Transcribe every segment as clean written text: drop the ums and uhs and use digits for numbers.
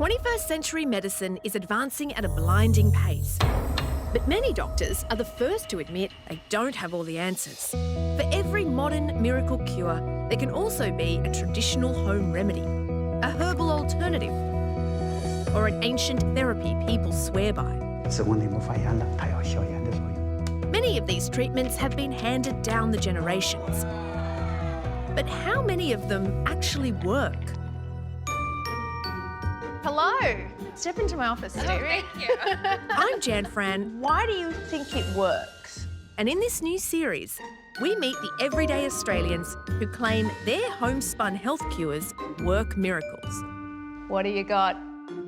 21st century medicine is advancing at a blinding pace. But many doctors are the first to admit they don't have all the answers. For every modern miracle cure, there can also be a traditional home remedy, a herbal alternative, or an ancient therapy people swear by. Many of these treatments have been handed down the generations. But how many of them actually work? Hello. Step into my office, Stevie. Thank you. I'm Jan Fran. Why do you think it works? And in this new series, we meet the everyday Australians who claim their homespun health cures work miracles. What do you got?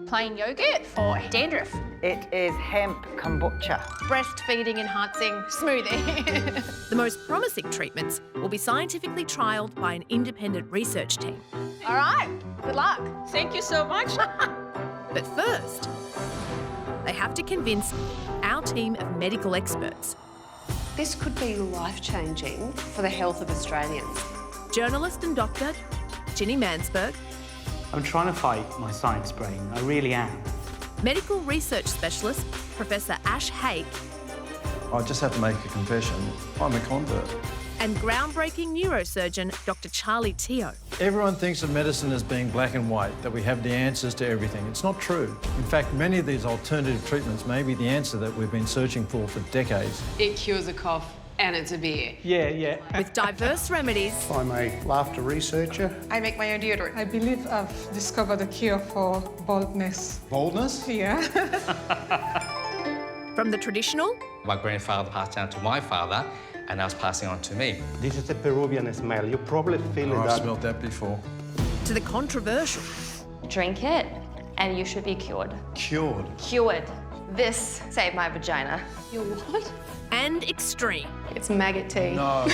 Plain yogurt for dandruff. It is hemp kombucha. Breastfeeding enhancing smoothie. The most promising treatments will be scientifically trialled by an independent research team. All right, good luck. Thank you so much. But first, they have to convince our team of medical experts. This could be life-changing for the health of Australians. Journalist and doctor Ginny Mansberg, I'm trying to fight my science brain, I really am. medical research specialist Professor Ash Hake, I just have to make a confession. I'm a convert. and groundbreaking neurosurgeon Dr. Charlie Teo. Everyone thinks of medicine as being black and white, that we have the answers to everything. It's not true. In fact, many of these alternative treatments may be the answer that we've been searching for decades. It cures a cough and it's a beer. Yeah. With diverse remedies I'm a laughter researcher. I make my own deodorant. I believe I've discovered a cure for baldness. Boldness? Yeah. from the traditional My grandfather passed down to my father, and I was passing on to me. This is a Peruvian smell. You probably feel I've that. smelt that before. to the controversial. Drink it and you should be cured. Cured. Cured. This saved my vagina. You're what? And extreme. It's maggot tea. No.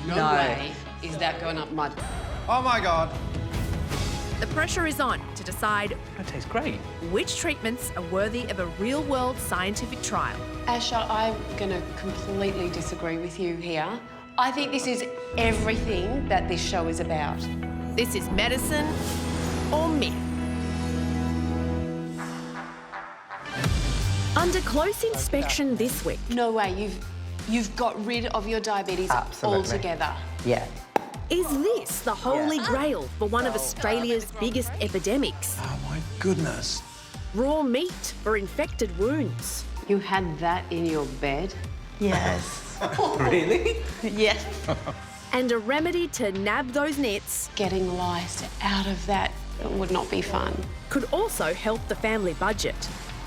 No way is that going up mud. Oh, my God. The pressure is on to decide That tastes great. which treatments are worthy of a real-world scientific trial. Asha, I'm going to completely disagree with you here. I think this is everything that this show is about. This is medicine or myth. Under close inspection this week, No way, you've got rid of your diabetes Absolutely. altogether. Yeah. is this the holy grail for one of Australia's biggest epidemics? Oh, my goodness. Raw meat for infected wounds. You had that in your bed? Yes. Really? Yes. And a remedy to nab those nits Getting lice out of that would not be fun. could also help the family budget.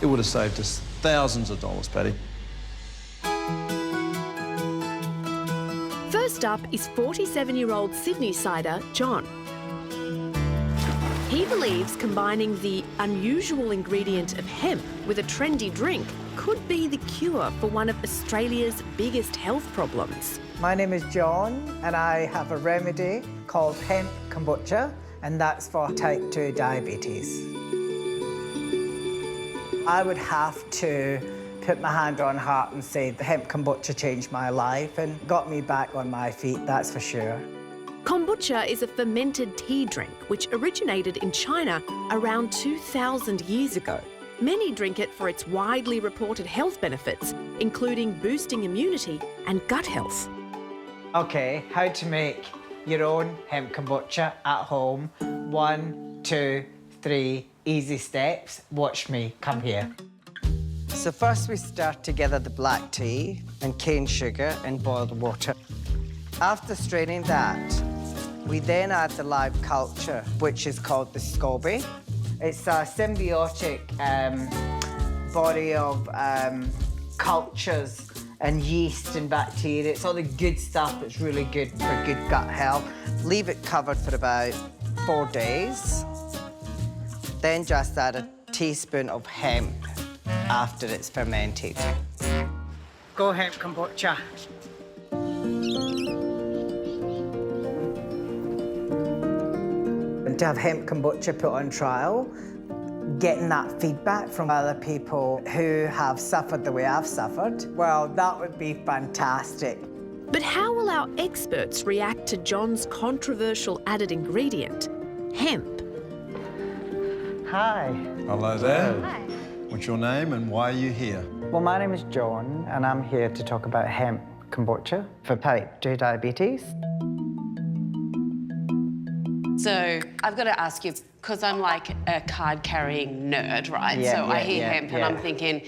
It would have saved us thousands of dollars, Paddy. First up is 47-year-old Sydney-sider John. He believes combining the unusual ingredient of hemp with a trendy drink could be the cure for one of Australia's biggest health problems. My name is John, and I have a remedy called hemp kombucha, and that's for type 2 diabetes. I would have to put my hand on heart and say the hemp kombucha changed my life and got me back on my feet, that's for sure. Kombucha is a fermented tea drink which originated in China around 2,000 years ago. Many drink it for its widely reported health benefits, including boosting immunity and gut health. Okay, how to make your own hemp kombucha at home. 1, 2, 3, easy steps. Watch me, come here. So first we stir together the black tea and cane sugar and boiled water. After straining that, we then add the live culture, which is called the SCOBY. It's a symbiotic body of cultures and yeast and bacteria. It's all the good stuff that's really good for good gut health. Leave it covered for about 4 days. Then just add a teaspoon of hemp after it's fermented. Go hemp kombucha. And to have hemp kombucha put on trial, getting that feedback from other people who have suffered the way I've suffered, well, that would be fantastic. But how will our experts react to John's controversial added ingredient, hemp? Hi. Hello there. Hi. What's your name and why are you here? Well, my name is John, and I'm here to talk about hemp kombucha for type 2 diabetes. So I've got to ask you, because I'm like a card-carrying nerd, right? So I hear hemp and I'm thinking,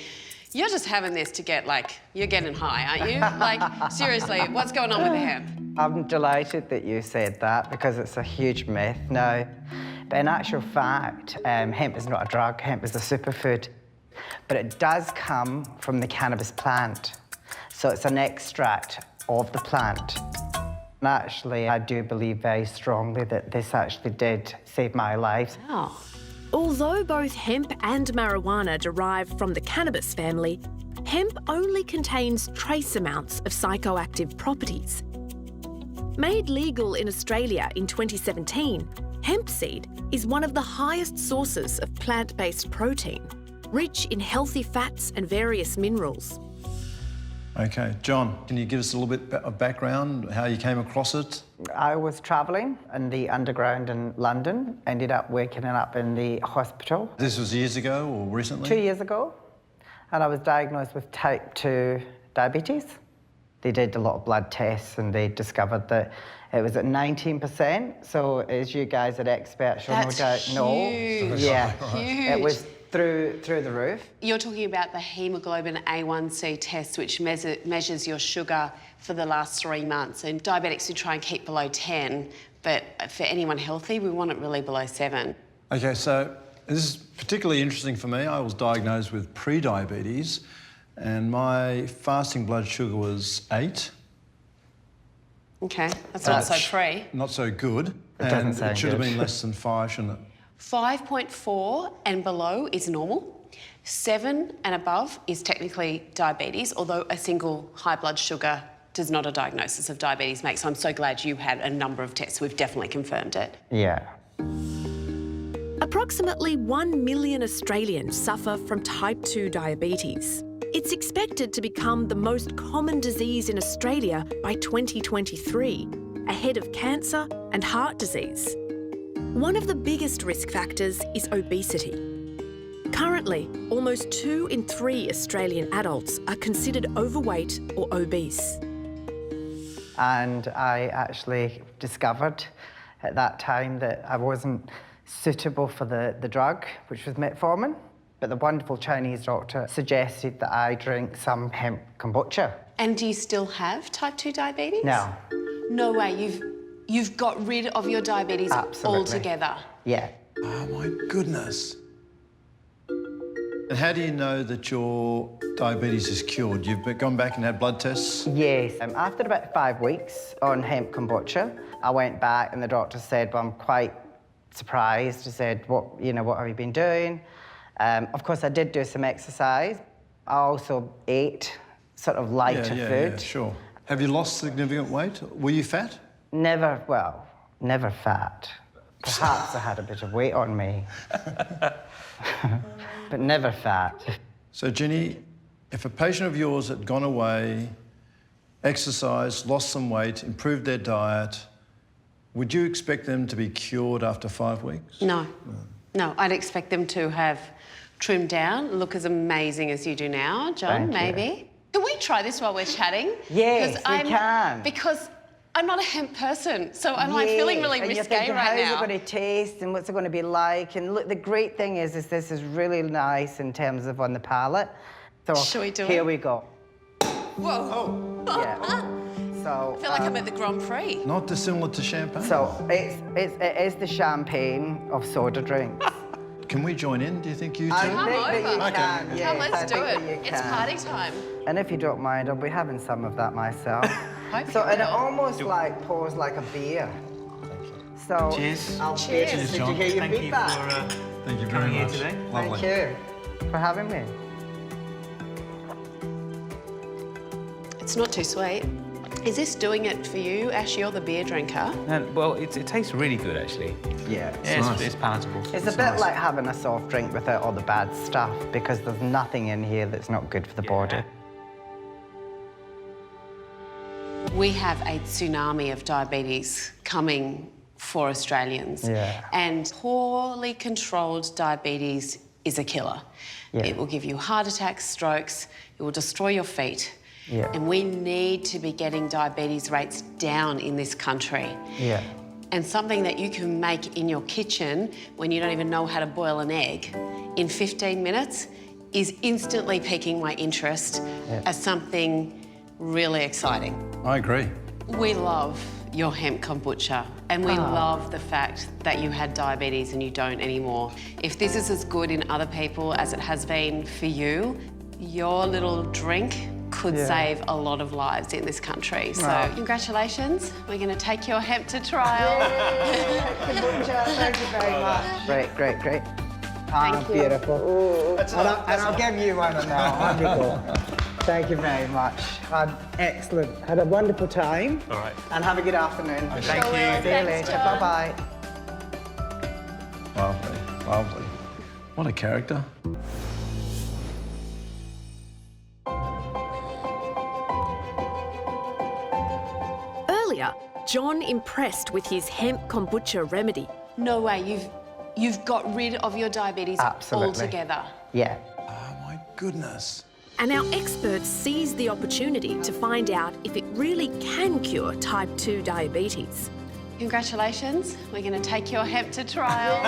you're just having this to get, like, you're getting high, aren't you? Like, seriously, what's going on with the hemp? I'm delighted that you said that because it's a huge myth now. But in actual fact, hemp is not a drug, hemp is a superfood. But it does come from the cannabis plant. So it's an extract of the plant. And actually, I do believe very strongly that this actually did save my life. Oh. Although both hemp and marijuana derive from the cannabis family, hemp only contains trace amounts of psychoactive properties. Made legal in Australia in 2017, hemp seed is one of the highest sources of plant-based protein, rich in healthy fats and various minerals. Okay, John, can you give us a little bit of background, how you came across it? I was travelling in the underground in London, ended up waking up in the hospital. This was years ago or recently? 2 years ago, and I was diagnosed with type 2 diabetes. They did a lot of blood tests and they discovered that it was at 19%. So as you guys are experts, you'll no doubt know. Yeah, Huge. it was through the roof. You're talking about the hemoglobin A1C test, which measures your sugar for the last 3 months. And diabetics who try and keep below 10, but for anyone healthy, we want it really below 7. Okay, so this is particularly interesting for me. I was diagnosed with pre-diabetes and my fasting blood sugar was 8. Okay, that's not so pre. Not so good. doesn't And sound it should have good. been less than 5, shouldn't it? 5.4 and below is normal. 7 and above is technically diabetes, although a single high blood sugar does not a diagnosis of diabetes make. So I'm so glad you had a number of tests. We've definitely confirmed it. Yeah. Approximately 1 million Australians suffer from type 2 diabetes. It's expected to become the most common disease in Australia by 2023, ahead of cancer and heart disease. One of the biggest risk factors is obesity. Currently, almost 2 in 3 Australian adults are considered overweight or obese. And I actually discovered at that time that I wasn't suitable for the drug, which was metformin. But the wonderful Chinese doctor suggested that I drink some hemp kombucha. And do you still have type 2 diabetes? No. No way. You've got rid of your diabetes Absolutely. altogether. Yeah. Oh, my goodness. And how do you know that your diabetes is cured? You've gone back and had blood tests? Yes. After about 5 weeks on hemp kombucha, I went back and the doctor said, well, I'm quite surprised. He said, what have you been doing? Of course, I did do some exercise. I also ate sort of lighter food. Yeah, sure. Have you lost significant weight? Were you fat? Never fat. Perhaps I had a bit of weight on me. But never fat. So, Ginny, if a patient of yours had gone away, exercised, lost some weight, improved their diet, would you expect them to be cured after 5 weeks? No. No, I'd expect them to have trimmed down, look as amazing as you do now, John, Thank you. maybe. Can we try this while we're chatting? Yes, we can. Because I'm not a hemp person, so I'm like feeling really and you're risque thinking, right now. how's it going to taste and what's it going to be like? And look, the great thing is this is really nice in terms of on the palate. So Shall we do here it? we go. Whoa. Yeah. So I feel like I'm at the Grand Prix. Not dissimilar to champagne. So it is the champagne of soda drinks. Can we join in, do you think, you two? I Come think that over. you Okay. can. Yes, Come, let's I do think it. that you It's can. party time. And if you don't mind, I'll be having some of that myself. Hope So you and it will. almost like pours like a beer. So Cheers. I'll Cheers. Did John. you hear your Thank you feedback? for Thank you very coming here much. today. Lovely. Thank you for having me. It's not too sweet. Is this doing it for you, Ash? You're the beer drinker. Well, it tastes really good, actually. Yeah. Yeah, it's palatable. It's a bit like having a soft drink without all the bad stuff because there's nothing in here that's not good for the body. We have a tsunami of diabetes coming for Australians. Yeah. And poorly controlled diabetes is a killer. Yeah. It will give you heart attacks, strokes, it will destroy your feet. Yeah. And we need to be getting diabetes rates down in this country. Yeah. And something that you can make in your kitchen when you don't even know how to boil an egg in 15 minutes is instantly piquing my interest as something really exciting. I agree. We love your hemp kombucha and we love the fact that you had diabetes and you don't anymore. If this is as good in other people as it has been for you, your little drink could save a lot of lives in this country. So congratulations. We're going to take your hemp to trial. Kombucha, thank you very much. Great, great, great. Thank you. Beautiful. And I'll give you one now. Wonderful. Thank you very much. Excellent. Had a wonderful time. All right. And have a good afternoon. Thank you. See you later. Bye-bye. Lovely, lovely. What a character. Earlier, John impressed with his hemp kombucha remedy. No way, you've got rid of your diabetes altogether. Yeah. Oh, my goodness. And our experts seized the opportunity to find out if it really can cure type 2 diabetes. Congratulations, we're going to take your hemp to trial.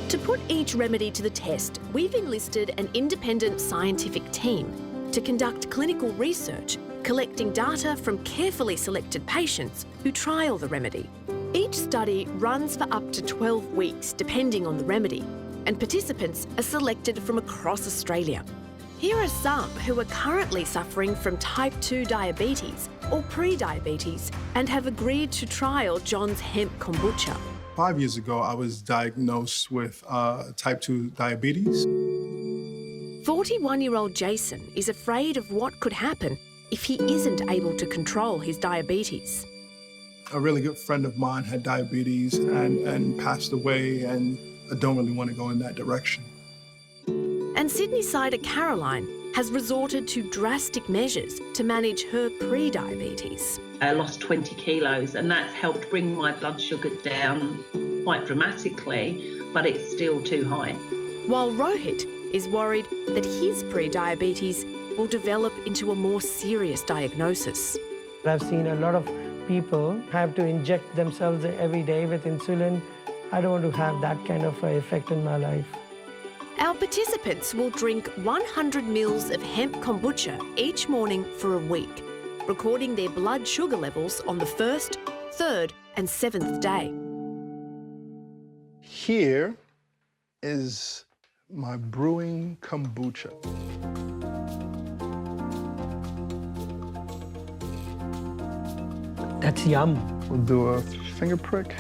To put each remedy to the test, we've enlisted an independent scientific team to conduct clinical research, collecting data from carefully selected patients who trial the remedy. Each study runs for up to 12 weeks, depending on the remedy, and participants are selected from across Australia. Here are some who are currently suffering from type 2 diabetes or pre-diabetes and have agreed to trial John's hemp kombucha. 5 years ago, I was diagnosed with type 2 diabetes. 41-year-old Jason is afraid of what could happen if he isn't able to control his diabetes. A really good friend of mine had diabetes and passed away, and I don't really want to go in that direction. And Sydney-sider Caroline has resorted to drastic measures to manage her pre-diabetes. I lost 20 kilos and that's helped bring my blood sugar down quite dramatically, but it's still too high. While Rohit is worried that his pre-diabetes will develop into a more serious diagnosis. I've seen a lot of people have to inject themselves every day with insulin. I don't want to have that kind of effect in my life. Our participants will drink 100 mils of hemp kombucha each morning for a week, recording their blood sugar levels on the 1st, 3rd and 7th day. Here is my brewing kombucha. That's yum. We'll do a finger prick.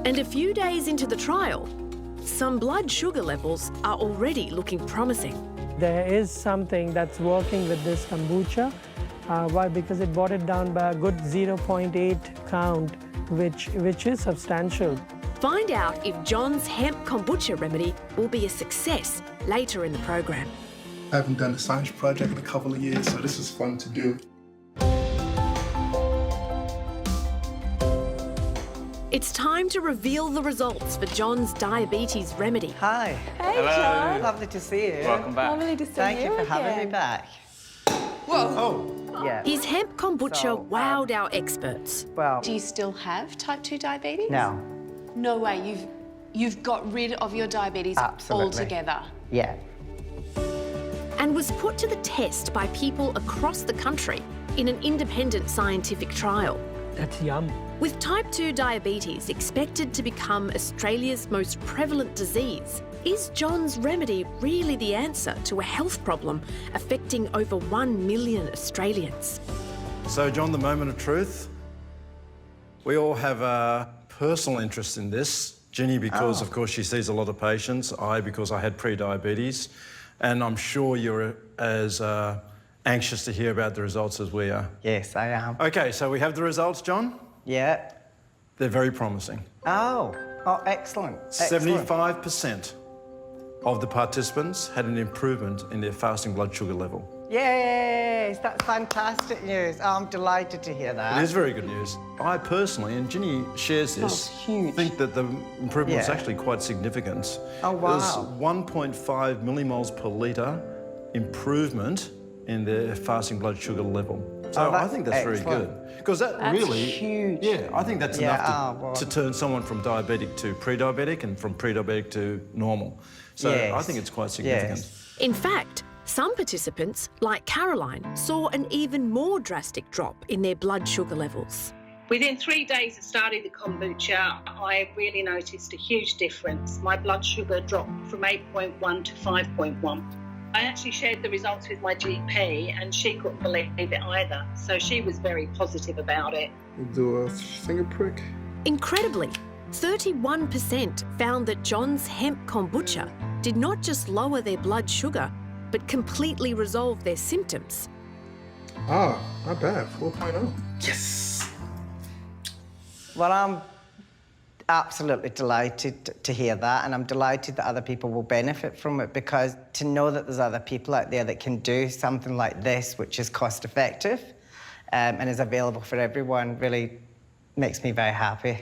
And a few days into the trial, some blood sugar levels are already looking promising. There is something that's working with this kombucha. Why? Because it brought it down by a good 0.8 count, which is substantial. Find out if John's hemp kombucha remedy will be a success later in the program. I haven't done a science project in a couple of years, so this is fun to do. It's time to reveal the results for John's diabetes remedy. Hi. Hey, John. Lovely to see you. Welcome back. Lovely to see Thank you for having me again. back. Whoa. Oh, yeah. His hemp kombucha So, wowed our experts. Well, Do you still have type 2 diabetes? no. No way, you've got rid of your diabetes Absolutely. altogether. Yeah. And was put to the test by people across the country in an independent scientific trial. That's yum. With type 2 diabetes expected to become Australia's most prevalent disease, is John's remedy really the answer to a health problem affecting over 1 million Australians? So, John, the moment of truth. We all have a personal interest in this. Ginny, because, of course, she sees a lot of patients. I, because I had pre-diabetes. And I'm sure you're as anxious to hear about the results as we are. Yes, I am. OK, so we have the results, John. Yeah. They're very promising. Oh, excellent. Excellent. 75% of the participants had an improvement in their fasting blood sugar level. Yes, that's fantastic news. I'm delighted to hear that. It is very good news. I personally, and Ginny shares this, think that the improvement was actually quite significant. Oh, wow. There's 1.5 millimoles per litre improvement in their fasting blood sugar level. So I think that's very good. Because that's really huge. Yeah, I think that's enough to turn someone from diabetic to pre-diabetic and from pre-diabetic to normal. So I think it's quite significant. In fact, some participants, like Caroline, saw an even more drastic drop in their blood sugar levels. Within 3 days of starting the kombucha, I really noticed a huge difference. My blood sugar dropped from 8.1 to 5.1. I actually shared the results with my GP and she couldn't believe it either. So she was very positive about it. Do a finger prick. Incredibly, 31% found that John's hemp kombucha did not just lower their blood sugar, but completely resolve their symptoms. Ah, not bad. 4.0. Yes. Well, I'm absolutely delighted to hear that, and I'm delighted that other people will benefit from it, because to know that there's other people out there that can do something like this, which is cost effective and is available for everyone, really makes me very happy.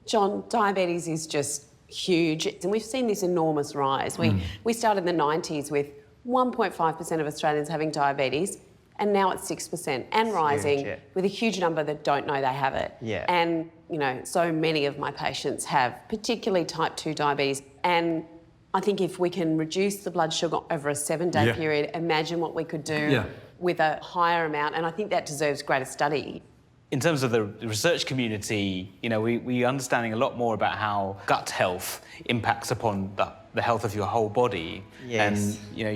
John, diabetes is just huge, and we've seen this enormous rise. We started in the 90s with 1.5% of Australians having diabetes, and now it's 6% and rising, with a huge number that don't know they have it. Yeah. And, you know, so many of my patients have particularly type 2 diabetes, and I think if we can reduce the blood sugar over a 7-day period, imagine what we could do with a higher amount, and I think that deserves greater study. In terms of the research community, you know, we're understanding a lot more about how gut health impacts upon the health of your whole body. Yes. And, you know,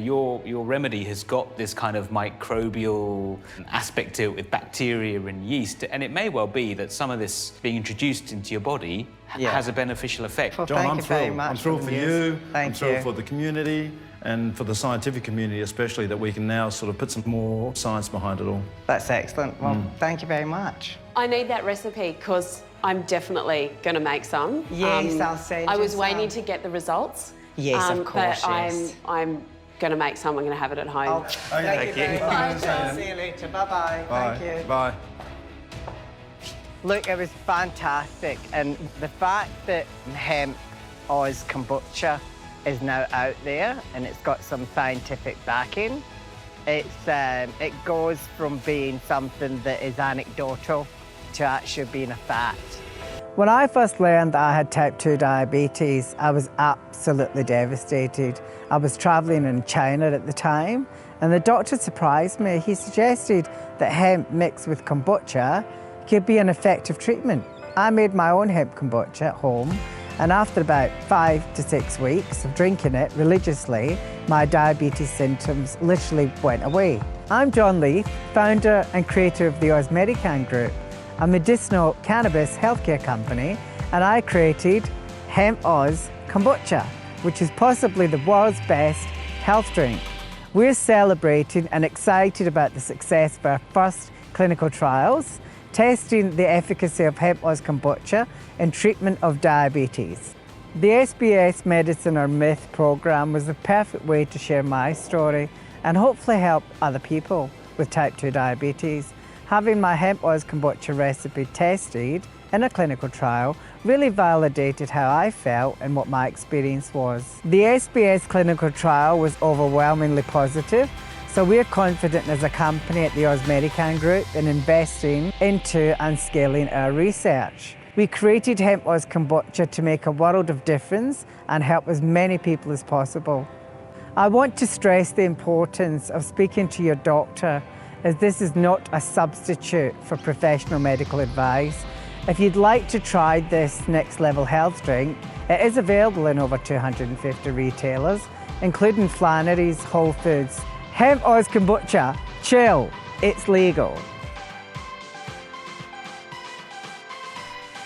your remedy has got this kind of microbial aspect to it with bacteria and yeast, and it may well be that some of this being introduced into your body has a beneficial effect. Well, John, I'm thrilled. I'm thrilled for you. I'm thrilled for the community and for the scientific community especially, that we can now sort of put some more science behind it all. That's excellent. Well, thank you very much. I need that recipe because I'm definitely going to make some. Yes, I'll send you I was some. waiting to get the results. Yes, of course, But yes. I'm going to make some. I'm going to have it at home. Thank you very much. I'll see you later. Bye-bye. Thank you. Bye. Look, it was fantastic, and the fact that Hemp Oz kombucha is now out there and it's got some scientific backing, it goes from being something that is anecdotal to actually being a fact. When I first learned that I had type 2 diabetes, I was absolutely devastated. I was traveling in China at the time, and the doctor surprised me. He suggested that hemp mixed with kombucha could be an effective treatment. I made my own hemp kombucha at home, and after about 5 to 6 weeks of drinking it religiously, my diabetes symptoms literally went away. I'm John Leith, founder and creator of the Ozmedican Group, a medicinal cannabis healthcare company, and I created Hemp Oz Kombucha, which is possibly the world's best health drink. We're celebrating and excited about the success of our first clinical trials, testing the efficacy of Hemp Oz Kombucha in treatment of diabetes. The SBS Medicine or Myth program was the perfect way to share my story and hopefully help other people with type 2 diabetes. Having my Hemp Oz Kombucha recipe tested in a clinical trial really validated how I felt and what my experience was. The SBS clinical trial was overwhelmingly positive, so we're confident as a company at the Ozmedican Group in investing into and scaling our research. We created Hemp Oz Kombucha to make a world of difference and help as many people as possible. I want to stress the importance of speaking to your doctor, as this is not a substitute for professional medical advice. If you'd like to try this next level health drink, it is available in over 250 retailers, including Flannery's, Whole Foods. Hemp Oz Kombucha, chill, it's legal.